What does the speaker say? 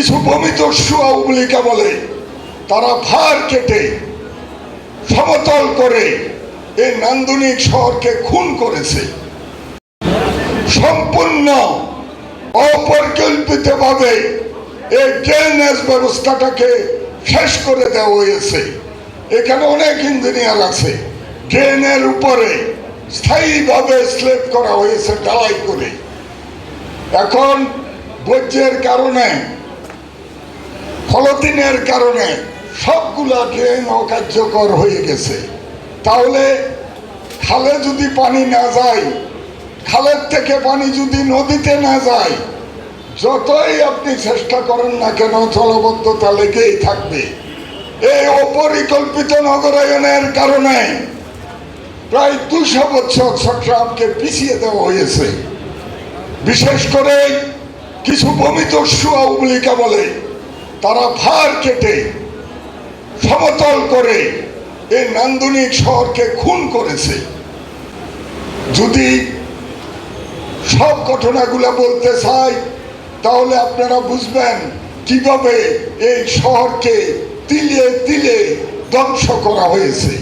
কিছু ভূমিদস্যু আওয়ামী লীগ বলে তারা ভার কেটে সমতল করে এই নান্দনিক শহরকে খুন করেছে। সম্পূর্ণ অপরিকল্পিতভাবে এই ড্রেনেজ ব্যবস্থাটাকে শেষ করে দেওয়া হয়েছে। এখানে অনেক ইঞ্জিনিয়ার আছে। ড্রেনের উপরে স্থায়ীভাবে স্ল্যাব করা হয়েছে ঢালাই করে। এখন বর্জ্যের কারণে, পলিথিনের কারণে সবগুলা ড্রেন অকার্যকর হয়ে গেছে। তাহলে খালে যদি পানি না যায়, খালের থেকে পানি যদি নদীতে না যায়, যতই আপনি চেষ্টা করেন না কেন জলবদ্ধতা লেগেই থাকবে। এই অপরিকল্পিত নগরায়নের কারণে প্রায় 200 বছর চট্টগ্রামকে পিছিয়ে দেওয়া হয়েছে। বিশেষ করে কিছু ভূমিদস্যু আওয়ামী লীগ বলে তারা ভার কেটে সমতল করে এই নান্দনিক শহরকে খুন করেছে। যদি সব ঘটনাগুলো বলতে চাই তাহলে আপনারা বুঝবেন কিভাবে এই শহরকে তিলে তিলে ধ্বংস করা হয়েছে।